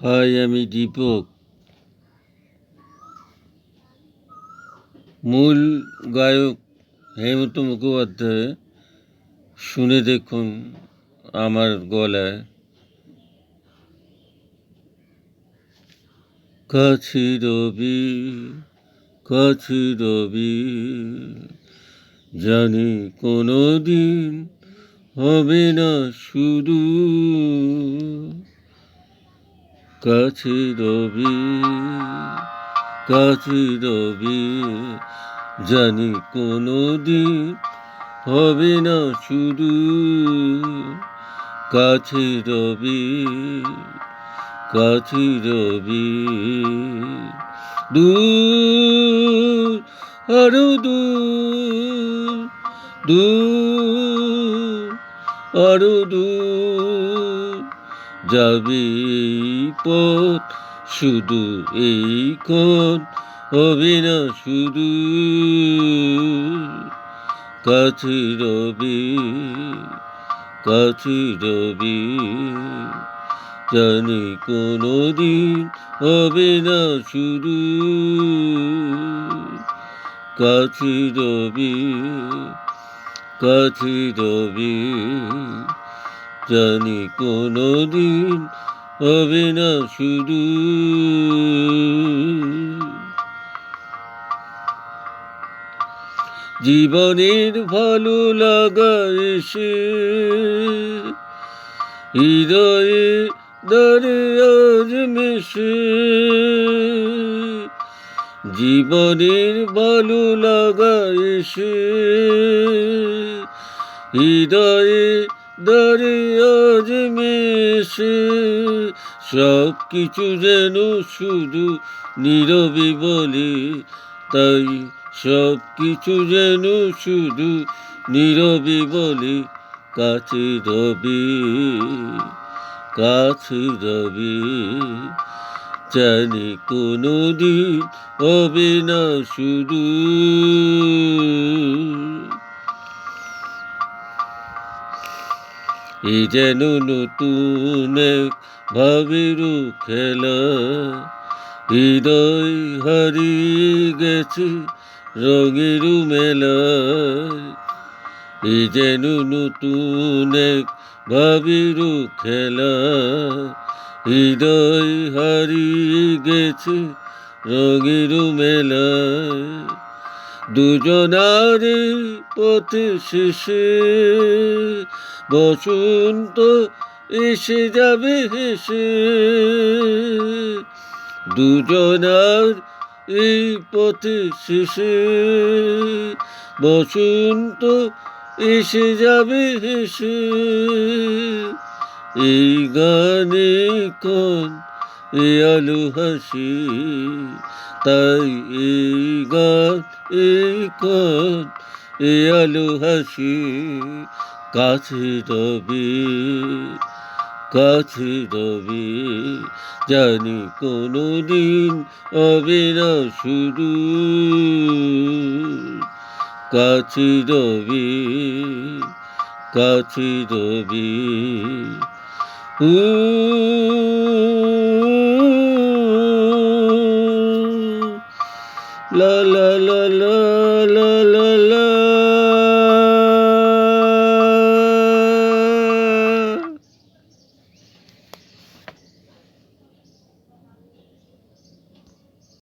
High, আমি দীপক। মূল গায়ক হেমন্ত মুখোপাধ্যায়। শুনে দেখুন আমার গলায়। কাছে রবি, কাছে রবি, জানি কোনো দিন হবে না শুরু। কাছে রবি, কাছে রবি, জানি কোনো দিন হবে না শুরু। কাছে রবি, কাছে রবি, দূর, আরো দূর, দূর, আরো দূর যাবে এই পথ, শুধু এইক্ষণ হবে না শুধু। কাছে রবি, কাছে রবি, জানি কোনো দিন হবে না শুরু। কাছে রবি, কাছে রবি, জানি কোনো দিন হবে না শুরু। জীবনের ভালো লাগা এসে হৃদয়ে দ্বারে আজ মেশে। জীবনের ভালো লাগা এসে হৃদয়ে দ্বারে আজ মেশে। সব কিছু যেন শুধু নীরবে বলে, তাই সব কিছু যেন শুধু নীরবে বলে। কাছে রবি, কাছে রবি, জানি কোনো দিন হবে না শুরু। এ যেন নতুন এক ভাবেরও খেলা, হৃদয় হারিয়ে গেছে রঙেরও মেলায়। এ যেন নতুন এক ভাবেরও খেলা, হৃদয় হারিয়ে গেছে রঙেরও মেলায়। দুজনারে পথে শেষে বসন্ত এসে যাবে হেসে। দুজনার এই পথে শেষে বসন্ত এসে যাবে হেসে। এই গানে কন এ আলো হাসি, তাই এই গান এই কন এ আলো হাসি। কাছে রবি, কাছে রবি, জানি কোনো দিন হবে না শুরু। কাছে রবি, কাছে রবি,